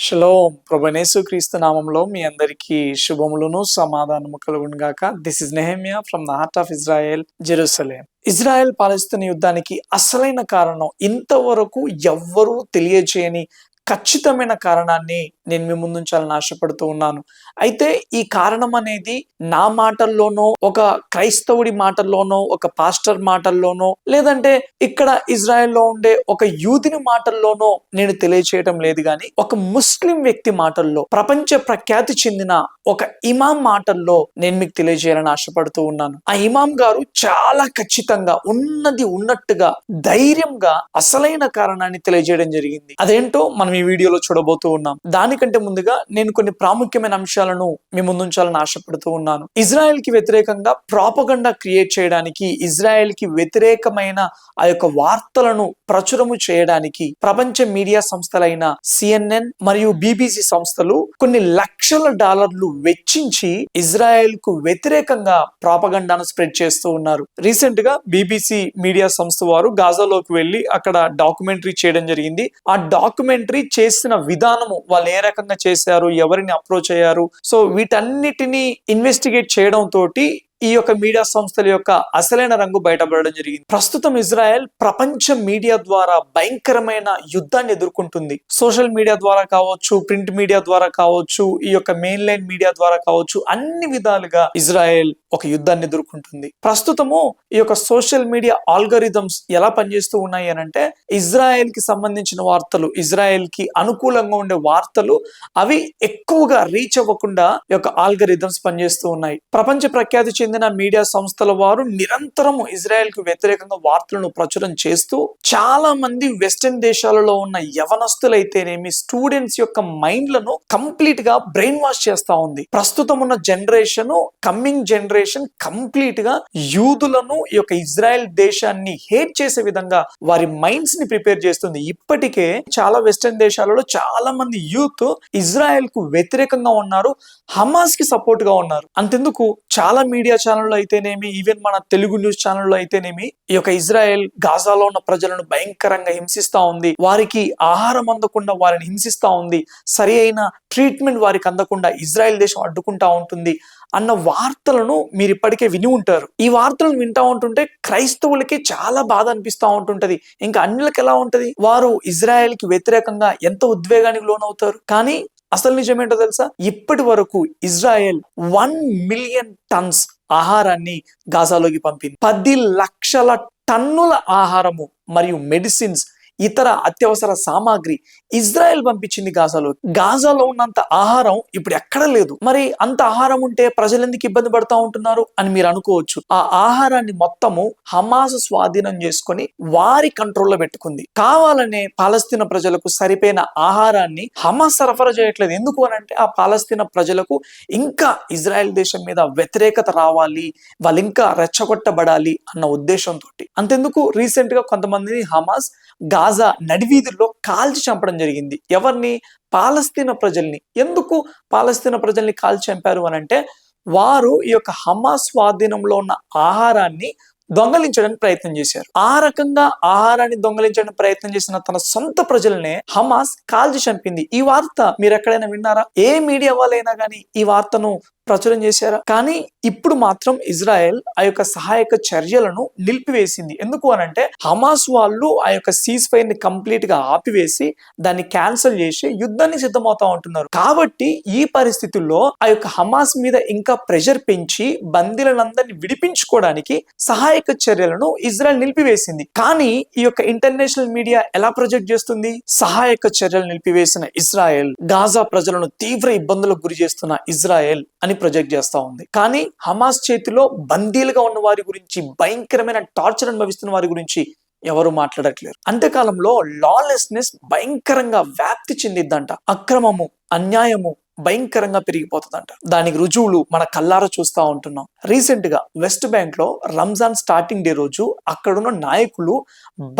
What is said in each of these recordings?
Shalom ప్రభునేసు క్రీస్తు నామంలో మీ అందరికీ శుభములను సమాధానము కలుగును గాక. This is Nehemiah from the heart of Israel, Jerusalem. Israel పాలస్తీనా యుద్ధానికి అసలైన కారణం ఇంతవరకు ఎవ్వరూ తెలియజేయని ఖచ్చితమైన కారణాన్ని నేను మీ ముందుంచాలని ఆశపడుతూ ఉన్నాను. అయితే ఈ కారణం అనేది నా మాటల్లోనో, ఒక క్రైస్తవుడి మాటల్లోనో, ఒక పాస్టర్ మాటల్లోనో, లేదంటే ఇక్కడ ఇజ్రాయెల్లో ఉండే ఒక యూదుని మాటల్లోనో నేను తెలియచేయటం లేదు, కానీ ఒక ముస్లిం వ్యక్తి మాటల్లో, ప్రపంచ ప్రఖ్యాతి చెందిన ఒక ఇమాం మాటల్లో నేను మీకు తెలియజేయాలని ఆశపడుతూ ఉన్నాను. ఆ ఇమాం గారు చాలా ఖచ్చితంగా ఉన్నది ఉన్నట్టుగా ధైర్యంగా అసలైన కారణాన్ని తెలియజేయడం జరిగింది. అదేంటో మనం ఈ వీడియోలో చూడబోతూ ఉన్నాం. దానికంటే ముందుగా నేను కొన్ని ప్రాముఖ్యమైన అంశాలను మీ ముందుంచాలని ఆశపడుతూ ఉన్నాను. ఇజ్రాయెల్ కి వ్యతిరేకంగా ప్రాపగండా క్రియేట్ చేయడానికి, ఇజ్రాయెల్ కి వ్యతిరేకమైన ఆ యొక్క వార్తలను ప్రచురము చేయడానికి ప్రపంచ మీడియా సంస్థలైన సిఎన్ఎన్ మరియు బీబీసీ సంస్థలు కొన్ని లక్షల డాలర్లు వెచ్చించి ఇజ్రాయెల్ కు వ్యతిరేకంగా ప్రాపగండాను స్ప్రెడ్ చేస్తూ ఉన్నారు. రీసెంట్ గా బీబీసీ మీడియా సంస్థ వారు గాజాలోకి వెళ్లి అక్కడ డాక్యుమెంటరీ చేయడం జరిగింది. ఆ డాక్యుమెంటరీ చేసిన విధానము, వాళ్ళు ఏ రకంగా చేశారు, ఎవరిని అప్రోచ్ అయ్యారు, సో వీటన్నిటిని ఇన్వెస్టిగేట్ చేయడం తోటి ఈ యొక్క మీడియా సంస్థల యొక్క అసలైన రంగు బయటపడడం జరిగింది. ప్రస్తుతం ఇజ్రాయెల్ ప్రపంచ మీడియా ద్వారా భయంకరమైన యుద్ధాన్ని ఎదుర్కొంటుంది. సోషల్ మీడియా ద్వారా కావచ్చు, ప్రింట్ మీడియా ద్వారా కావచ్చు, ఈ యొక్క మెయిన్ లైన్ మీడియా ద్వారా కావచ్చు, అన్ని విధాలుగా ఇజ్రాయెల్ ఒక యుద్ధాన్ని ఎదుర్కొంటుంది. ప్రస్తుతము ఈ యొక్క సోషల్ మీడియా ఆల్గరిథమ్స్ ఎలా పనిచేస్తూ ఉన్నాయి అని అంటే, ఇజ్రాయెల్ కి సంబంధించిన వార్తలు, ఇజ్రాయెల్ కి అనుకూలంగా ఉండే వార్తలు అవి ఎక్కువగా రీచ్ అవ్వకుండా ఈ యొక్క ఆల్గరిథమ్స్ పనిచేస్తూ ఉన్నాయి. ప్రపంచ ప్రఖ్యాతి చెందిన మీడియా సంస్థల వారు నిరంతరం ఇజ్రాయెల్ కు వ్యతిరేకంగా వార్తలను ప్రచురం చేస్తూ చాలా మంది వెస్టర్న్ దేశాలలో ఉన్న యవనస్తులైతేనేమి, స్టూడెంట్స్ యొక్క మైండ్లను కంప్లీట్ గా బ్రెయిన్ వాష్ చేస్తా ఉంది. ప్రస్తుతం ఉన్న జనరేషన్, కమ్మింగ్ జనరేషన్ కంప్లీట్ గా యూదులను, ఈ యొక్క ఇజ్రాయెల్ దేశాన్ని హేట్ చేసే విధంగా వారి మైండ్స్ ని ప్రిపేర్ చేస్తుంది. ఇప్పటికే చాలా వెస్టర్న్ దేశాలలో చాలా మంది యూత్ ఇజ్రాయెల్ కు వ్యతిరేకంగా ఉన్నారు, హమాస్ కి సపోర్ట్ గా ఉన్నారు. అంతెందుకు చాలా మీడియా ఛానల్లో అయితేనేమి, ఈవెన్ మన తెలుగు న్యూస్ ఛానల్లో అయితేనేమి, ఈ యొక్క ఇజ్రాయెల్ గాజాలో ఉన్న ప్రజలను భయంకరంగా హింసిస్తా ఉంది, వారికి ఆహారం అందకుండా వారిని హింసిస్తా ఉంది, సరి అయిన ట్రీట్మెంట్ వారికి అందకుండా ఇజ్రాయెల్ దేశం అడ్డుకుంటా ఉంటుంది అన్న వార్తలను మీరు ఇప్పటికే విని ఉంటారు. ఈ వార్తలను వింటా ఉంటుంటే క్రైస్తవులకి చాలా బాధ అనిపిస్తూ ఉంటుంటది. ఇంకా అన్యులకు ఎలా ఉంటది? వారు ఇజ్రాయెల్ కి వ్యతిరేకంగా ఎంత ఉద్వేగానికి లోనవుతారు. కానీ అసలు నిజమేంటో తెలుసా? ఇప్పటి వరకు ఇజ్రాయెల్ 1 మిలియన్ టన్స్ ఆహారాన్ని గాజాలోకి పంపింది. 10 లక్షల టన్నుల ఆహారము మరియు మెడిసిన్స్, ఇతర అత్యవసర సామాగ్రి ఇజ్రాయెల్ పంపించింది గాజాలో. గాజాలో ఉన్నంత ఆహారం ఇప్పుడు ఎక్కడ లేదు. మరి అంత ఆహారం ఉంటే ప్రజలు ఎందుకు ఇబ్బంది పడతా ఉంటున్నారు అని మీరు అనుకోవచ్చు. ఆ ఆహారాన్ని మొత్తము హమాస్ స్వాధీనం చేసుకొని వారి కంట్రోల్లో పెట్టుకుంది. కావాలనే పాలస్తీనా ప్రజలకు సరిపోయిన ఆహారాన్ని హమాస్ సరఫరా చేయట్లేదు. ఎందుకు అని అంటే, ఆ పాలస్తీనా ప్రజలకు ఇంకా ఇజ్రాయెల్ దేశం మీద వ్యతిరేకత రావాలి, వాళ్ళు ఇంకా రెచ్చగొట్టబడాలి అన్న ఉద్దేశంతో. అంతెందుకు రీసెంట్ గా కొంతమందిని హమాస్ గాజా నడివీధుల్లో కాల్చి చంపడం జరిగింది. ఎవరిని? పాలస్తీనా ప్రజల్ని. ఎందుకు పాలస్తీనా ప్రజల్ని కాల్చి చంపారు అని అంటే, వారు ఈ యొక్క హమాస్ స్వాధీనంలో ఉన్న ఆహారాన్ని దొంగలించడానికి ప్రయత్నం చేశారు. ఆ రకంగా ఆహారాన్ని దొంగలించడానికి ప్రయత్నం చేసిన తన సొంత ప్రజలనే హమాస్ కాల్చి చంపింది. ఈ వార్త మీరు ఎక్కడైనా విన్నారా? ఏ మీడియా వాళ్ళైనా కానీ ఈ వార్తను ప్రచురం చేశారా? కానీ ఇప్పుడు మాత్రం ఇజ్రాయెల్ ఆ యొక్క సహాయక చర్యలను నిలిపివేసింది. ఎందుకు అనంటే, హమాస్ వాళ్ళు ఆ యొక్క సీజ్ ఫైర్ ని కంప్లీట్ గా ఆపివేసి దాన్ని క్యాన్సిల్ చేసి యుద్ధాన్ని సిద్ధమవుతా ఉంటున్నారు. కాబట్టి ఈ పరిస్థితుల్లో ఆ యొక్క హమాస్ మీద ఇంకా ప్రెషర్ పెంచి బందీలందరినీ విడిపించుకోవడానికి సహాయక చర్యలను ఇజ్రాయెల్ నిలిపివేసింది. కానీ ఈ యొక్క ఇంటర్నేషనల్ మీడియా ఎలా ప్రొజెక్ట్ చేస్తుంది? సహాయక చర్యలు నిలిపివేసిన ఇజ్రాయెల్ గాజా ప్రజలను తీవ్ర ఇబ్బందులకు గురి చేస్తున్న ఇజ్రాయెల్ అని ప్రొజెక్ట్ చేస్తా ఉంది. కానీ హమాస్ చేతిలో బందీలుగా ఉన్న వారి గురించి, భయంకరమైన టార్చర్ అనుభవిస్తున్న వారి గురించి ఎవరు మాట్లాడట్లేరు. అంత్యకాలంలో లాలెస్నెస్ భయంకరంగా వ్యాప్తి చెందిద్దంట. అక్రమము, అన్యాయము భయంకరంగా పెరిగిపోతుందంట. దానికి రుజువులు మన కల్లారా చూస్తూ ఉంటున్నాం. రీసెంట్ గా వెస్ట్ బ్యాంక్ లో రంజాన్ స్టార్టింగ్ డే రోజు అక్కడున్న నాయకులు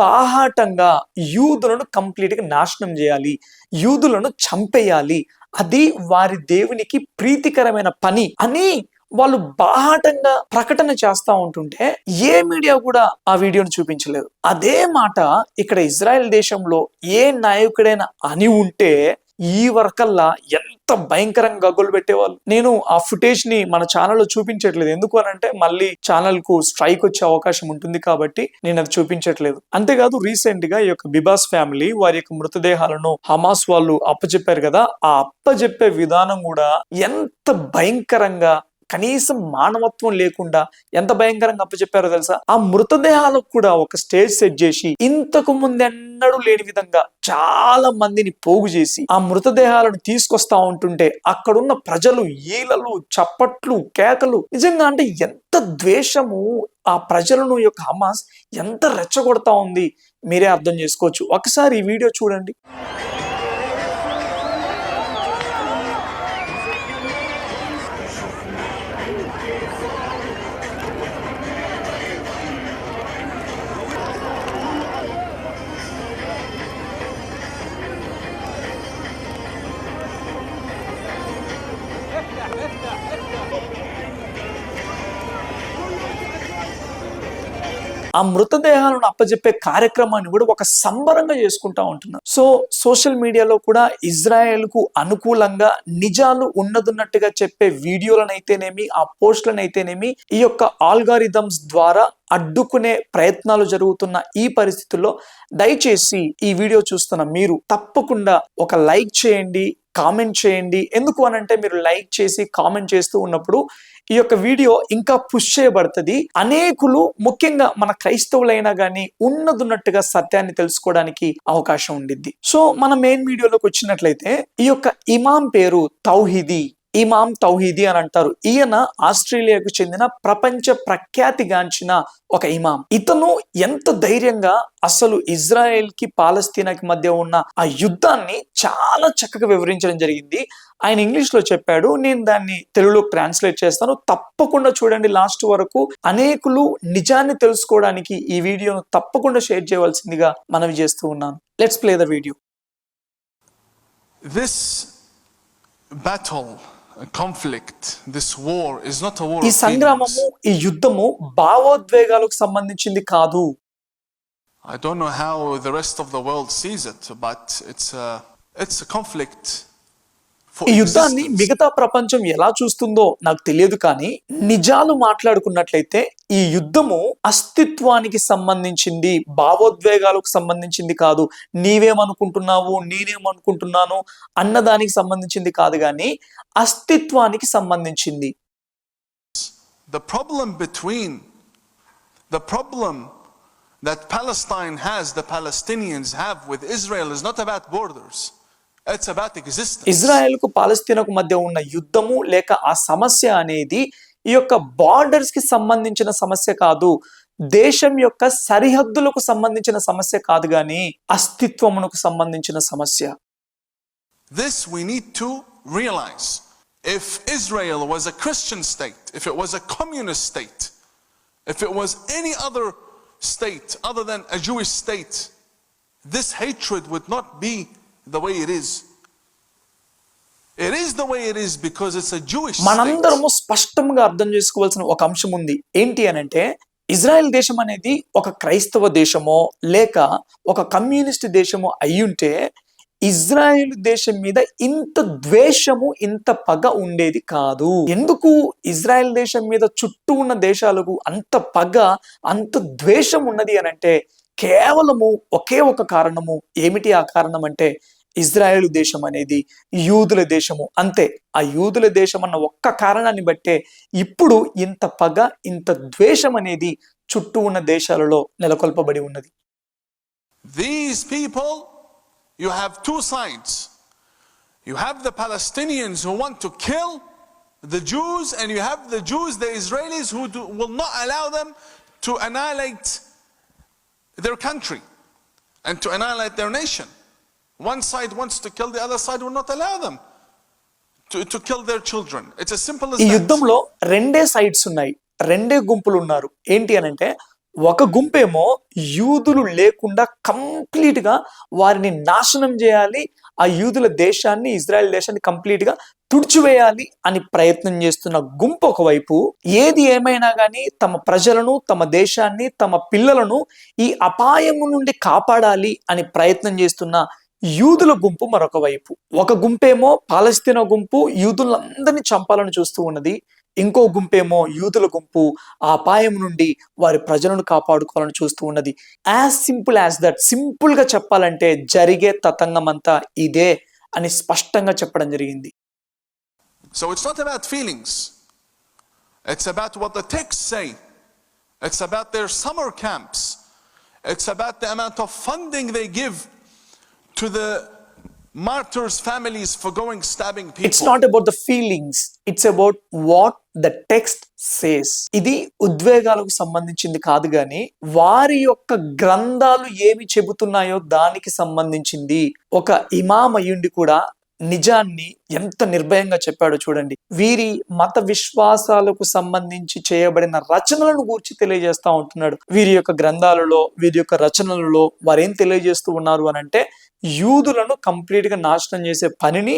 బాహాటంగా యూదులను కంప్లీట్ గా నాశనం చేయాలి, యూదులను చంపేయాలి, అది వారి దేవునికి ప్రీతికరమైన పని అని వాళ్ళు బాహాటంగా ప్రకటన చేస్తా ఉంటుంటే ఏ మీడియా కూడా ఆ వీడియోను చూపించలేదు. అదే మాట ఇక్కడ ఇజ్రాయెల్ దేశంలో ఏ నాయకుడైనా అని ఉంటే ఈ వరకల్లా ఎంత భయంకరంగా గగ్గోలు పెట్టేవాళ్ళు. నేను ఆ ఫుటేజ్ ని మన ఛానల్లో చూపించట్లేదు, ఎందుకు అనంటే మళ్ళీ ఛానల్ కు స్ట్రైక్ వచ్చే అవకాశం ఉంటుంది కాబట్టి నేను అది చూపించట్లేదు. అంతేకాదు రీసెంట్ గా ఈ యొక్క బిబాస్ ఫ్యామిలీ వారి యొక్క మృతదేహాలను హమాస్ వాళ్ళు అప్పచెప్పారు కదా, ఆ అప్పచెప్పే విధానం కూడా ఎంత భయంకరంగా, కనీసం మానవత్వం లేకుండా ఎంత భయంకరంగా అప్పచెప్పారో తెలుసా. ఆ మృతదేహాలకు కూడా ఒక స్టేజ్ సెట్ చేసి ఇంతకు ముందెన్నడూ లేని విధంగా చాలా మందిని పోగు చేసి ఆ మృతదేహాలను తీసుకొస్తా ఉంటుంటే అక్కడున్న ప్రజలు ఈలలు, చప్పట్లు, కేకలు, నిజంగా అంటే ఎంత ద్వేషము ఆ ప్రజలను యొక్క హమాస్ ఎంత రెచ్చగొడతా ఉంది మీరే అర్థం చేసుకోవచ్చు. ఒకసారి ఈ వీడియో చూడండి. ఆ మృతదేహాలను అప్పజెప్పే కార్యక్రమాన్ని కూడా ఒక సంబరంగా చేసుకుంటా ఉంటున్నారు. సో సోషల్ మీడియాలో కూడా ఇజ్రాయెల్ కు అనుకూలంగా నిజాలు ఉన్నదున్నట్టుగా చెప్పే వీడియోలనైతేనేమి, ఆ పోస్టులనైతేనేమి ఈ యొక్క ఆల్గారిథమ్స్ ద్వారా అడ్డుకునే ప్రయత్నాలు జరుగుతున్న ఈ పరిస్థితుల్లో దయచేసి ఈ వీడియో చూస్తున్న మీరు తప్పకుండా ఒక లైక్ చేయండి, కామెంట్ చేయండి. ఎందుకు అనంటే మీరు లైక్ చేసి కామెంట్ చేస్తూ ఉన్నప్పుడు ఈ యొక్క వీడియో ఇంకా పుష్ చేయబడుతుంది. అనేకులు, ముఖ్యంగా మన క్రైస్తవులైనా గానీ ఉన్నదున్నట్టుగా సత్యాన్ని తెలుసుకోవడానికి అవకాశం ఉండిద్ది. సో మన మెయిన్ వీడియోలోకి వచ్చినట్లయితే ఈ యొక్క ఇమాం పేరు ఇమాం తౌహీదీ అని అంటారు. ఈయన ఆస్ట్రేలియాకు చెందిన ప్రపంచ ప్రఖ్యాతిగాంచిన ఒక ఇమాం. ఇతను ఎంత ధైర్యంగా అసలు ఇజ్రాయెల్ కి పాలస్తీనాకి మధ్య ఉన్న ఆ యుద్ధాన్ని చాలా చక్కగా వివరించడం జరిగింది. ఆయన ఇంగ్లీష్ లో చెప్పాడు, నేను దాన్ని తెలుగులోకి ట్రాన్స్లేట్ చేస్తాను. తప్పకుండా చూడండి లాస్ట్ వరకు. అనేకులు నిజాన్ని తెలుసుకోవడానికి ఈ వీడియోను తప్పకుండా షేర్ చేయవలసిందిగా మనవి చేస్తూ ఉన్నాను. Let's play the video. This battle, conflict, this war is not a war ఈ of సంగ్రామము, feelings. ఈ యుద్ధము భావోద్వేగాలకు సంబంధించింది కాదు. I don't know how the rest of the world sees it, but it's a conflict for ఈ యుద్ధాన్ని existence. మిగతా ప్రపంచం ఎలా చూస్తుందో నాకు తెలియదు, కానీ నిజాలు మాట్లాడుకున్నట్లయితే ఈ యుద్ధము అస్తిత్వానికి సంబంధించింది, భావోద్వేగాలకు సంబంధించింది కాదు. నీవేమనుకుంటున్నావు, నేనేమనుకుంటున్నాను అన్నదానికి సంబంధించింది కాదు, కానీ అస్తిత్వానికి సంబంధించింది. The problem that Palestine has, the Palestinians have with Israel is not about borders. It's about existence. Israel కు పాలస్తీనాకు మధ్య ఉన్న యుద్ధము లేక ఆ సమస్య అనేది ఈ యొక్క బార్డర్స్ కి సంబంధించిన సమస్య కాదు, దేశం యొక్క సరిహద్దులకు సంబంధించిన సమస్య కాదు, గాని అస్తిత్వమునకు సంబంధించిన సమస్య. This we need to realize. If Israel was a Christian state, if it was a communist state, if it was any other state other than a Jewish state, this hatred would not be the way it is. It is the way it is because it's a Jewish state. మనందరము స్పష్టంగా అర్థం చేసుకోవాల్సిన ఒక అంశం ఉంది. ఏంటి అనంటే Israel దేశం అనేది ఒక క్రైస్తవ దేశమో లేక ఒక కమ్యూనిస్ట్ దేశమో అయ్యుంటే ఇజ్రాయెల్ దేశం మీద ఇంత ద్వేషము, ఇంత పగ ఉండేది కాదు. ఎందుకు ఇజ్రాయెల్ దేశం మీద చుట్టూ ఉన్న దేశాలకు అంత పగ, అంత ద్వేషం ఉన్నది అనంటే కేవలము ఒకే ఒక కారణము. ఏమిటి ఆ కారణం అంటే ఇజ్రాయెల్ దేశం అనేది యూదుల దేశము, అంతే. ఆ యూదుల దేశం అన్న ఒక్క కారణాన్ని బట్టే ఇప్పుడు ఇంత పగ, ఇంత ద్వేషం అనేది చుట్టూ ఉన్న దేశాలలో నెలకొల్పబడి ఉన్నది. These people, you have two sides. You have the Palestinians who want to kill the Jews, and you have the Jews, the Israelis, who will not allow them to annihilate their country and to annihilate their nation. One side wants to kill, the other side will not allow them to kill their children. It's as simple as ఈ that. యుద్ధంలో రెండే sides ఉన్నాయి, రెండే గుంపులు ఉన్నారు. ఏంటి అనంటే ఒక గుంపేమో యూదులు లేకుండా కంప్లీట్ గా వారిని నాశనం చేయాలి, ఆ యూదుల దేశాన్ని, ఇజ్రాయెల్ దేశాన్ని కంప్లీట్ గా తుడిచివేయాలి అని ప్రయత్నం చేస్తున్న గుంపు ఒకవైపు, ఏది ఏమైనా కానీ తమ ప్రజలను, తమ దేశాన్ని, తమ పిల్లలను ఈ అపాయము నుండి కాపాడాలి అని ప్రయత్నం చేస్తున్న యూదుల గుంపు మరొక వైపు. ఒక గుంపేమో పాలస్తీనా గుంపు యూదులందరినీ చంపాలని చూస్తూ ఉన్నది. ఇంకో గుంపేమో యూదుల గుంపు ఆ అపాయం నుండి వారి ప్రజలను కాపాడుకోవాలని చూస్తూ ఉన్నది. As simple as that. Simple గా చెప్పాలంటే జరిగే తతంగం అంతా ఇదే అని స్పష్టంగా చెప్పడం జరిగింది. So it's not about feelings. It's about what the texts say. It's about their summer camps. It's about the amount of funding they give to the martyrs' families for going stabbing people. It's not about the feelings. It's about what the text says. ఇది ఉద్వేగాలకు సంబంధించింది కాదు గాని వారి యొక్క గ్రంథాలు ఏమి చెబుతున్నాయో దానికి సంబంధించింది. ఒక ఇమాం అయ్యుండి కూడా నిజాన్ని ఎంత నిర్భయంగా చెప్పాడో చూడండి. వీరి మత విశ్వాసాలకు సంబంధించి చేయబడిన రచనలను గూర్చి తెలియజేస్తా ఉంటున్నాడు. వీరి యొక్క గ్రంథాలలో, వీరి యొక్క రచనలలో వారేం తెలియజేస్తూ ఉన్నారు అని అంటే, యూదులను కంప్లీట్ గా నాశనం చేసే పనిని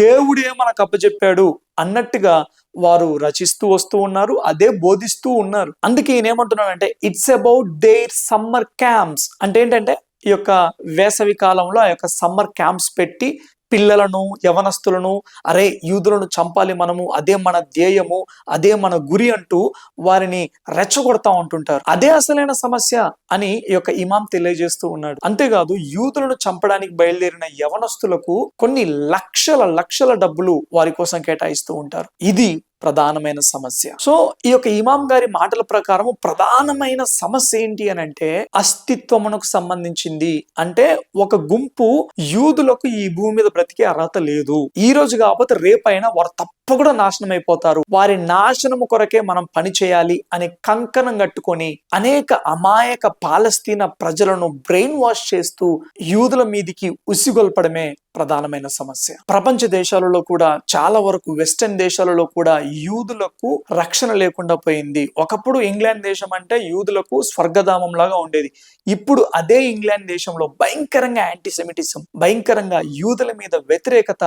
దేవుడే మనకు అప్పచెప్పాడు అన్నట్టుగా వారు రచిస్తూ వస్తూ ఉన్నారు, అదే బోధిస్తూ ఉన్నారు. అందుకే ఈయన ఏమంటున్నాడంటే, it's about their summer camps. అంటే ఏంటంటే ఈ యొక్క వేసవి కాలంలో ఆ యొక్క సమ్మర్ క్యాంప్స్ పెట్టి పిల్లలను, యవనస్తులను, అరే యూదులను చంపాలి మనము, అదే మన ధ్యేయము, అదే మన గురి అంటూ వారిని రెచ్చగొడతా ఉంటుంటారు. అదే అసలైన సమస్య అని ఈ యొక్క ఇమాం తెలియజేస్తూ ఉన్నాడు. అంతేకాదు యూదులను చంపడానికి బయలుదేరిన యవనస్తులకు కొన్ని లక్షల డబ్బులు వారి కోసం కేటాయిస్తూ ఉంటారు. ఇది ప్రధానమైన సమస్య. సో ఈ యొక్క ఇమాం గారి మాటల ప్రకారం ప్రధానమైన సమస్య ఏంటి అని అంటే అస్తిత్వమునకు సంబంధించింది. అంటే ఒక గుంపు యూదులకు ఈ భూమి మీద బ్రతికే అర్హత లేదు, ఈ రోజు కాకపోతే రేపైనా వారు తప్పకుండా నాశనం అయిపోతారు, వారి నాశనము కొరకే మనం పని చేయాలి అని కంకణం కట్టుకొని అనేక అమాయక పాలస్తీనా ప్రజలను బ్రెయిన్ వాష్ చేస్తూ యూదుల మీదికి ఉసిగొల్పడమే ప్రధానమైన సమస్య. ప్రపంచ దేశాలలో కూడా చాలా వరకు వెస్టర్న్ దేశాలలో కూడా యూదులకు రక్షణ లేకుండా పోయింది. ఒకప్పుడు ఇంగ్లాండ్ దేశం అంటే యూదులకు స్వర్గధామం లాగా ఉండేది. ఇప్పుడు అదే ఇంగ్లాండ్ దేశంలో భయంకరంగా యాంటీసెమిటిజం, భయంకరంగా యూదుల మీద వ్యతిరేకత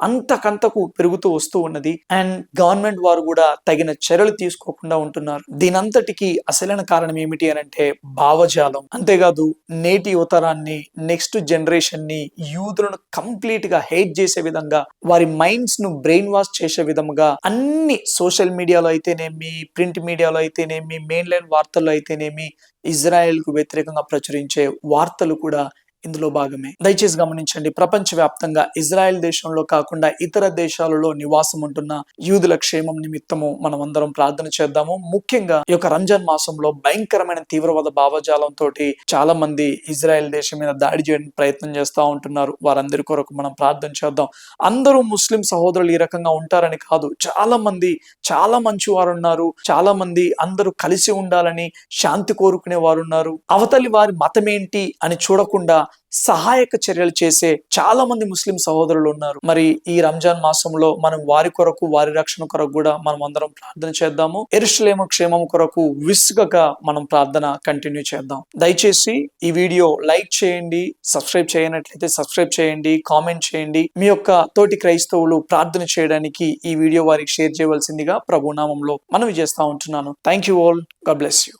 అంతకంతకు పెరుగుతూ వస్తూ ఉన్నది. అండ్ గవర్నమెంట్ వారు కూడా తగిన చర్యలు తీసుకోకుండా ఉంటున్నారు. దీనంతటికి అసలైన కారణం ఏమిటి అని అంటే భావజాలం. అంతేకాదు నేటి యువతరాన్ని, నెక్స్ట్ జనరేషన్ ని యూదులను కంప్లీట్ గా హేట్ చేసే విధంగా, వారి మైండ్స్ ను బ్రెయిన్ వాష్ చేసే విధంగా అన్ని సోషల్ మీడియాలో అయితేనేమి, ప్రింట్ మీడియాలో అయితేనేమి, మెయిన్ లైన్ వార్తల్లో అయితేనేమి ఇజ్రాయెల్ కు వ్యతిరేకంగా ప్రచురించే వార్తలు కూడా ఇందులో భాగమే. దయచేసి గమనించండి, ప్రపంచవ్యాప్తంగా ఇజ్రాయెల్ దేశంలో కాకుండా ఇతర దేశాలలో నివాసం ఉంటున్న యూదుల క్షేమం నిమిత్తము మనం అందరం ప్రార్థన చేద్దాము. ముఖ్యంగా ఈ యొక్క రంజాన్ మాసంలో భయంకరమైన తీవ్రవాద భావజాలంతో చాలా మంది ఇజ్రాయెల్ దేశం మీద దాడి చేయడానికి ప్రయత్నం చేస్తూ ఉంటున్నారు. వారందరి కొరకు మనం ప్రార్థన చేద్దాం. అందరూ ముస్లిం సహోదరులు ఈ రకంగా ఉంటారని కాదు, చాలా మంది చాలా మంచి వారు ఉన్నారు, చాలా మంది అందరూ కలిసి ఉండాలని శాంతి కోరుకునే వారు ఉన్నారు. అవతలి వారి మతం ఏంటి అని చూడకుండా సహాయక చర్యలు చేసే చాలా మంది ముస్లిం సహోదరులు ఉన్నారు. మరి ఈ రంజాన్ మాసంలో మనం వారి కొరకు, వారి రక్షణ కొరకు కూడా మనం అందరం ప్రార్థన చేద్దాము. యెరూషలేము క్షేమం కొరకు విసుగగా మనం ప్రార్థన కంటిన్యూ చేద్దాం. దయచేసి ఈ వీడియో లైక్ చేయండి, సబ్స్క్రైబ్ చేయనట్లయితే సబ్స్క్రైబ్ చేయండి, కామెంట్ చేయండి. మీ యొక్క తోటి క్రైస్తవులు ప్రార్థన చేయడానికి ఈ వీడియో వారికి షేర్ చేయవలసిందిగా ప్రభు నామంలో మనవి చేస్తా ఉంటున్నాను. Thank you all. God bless you.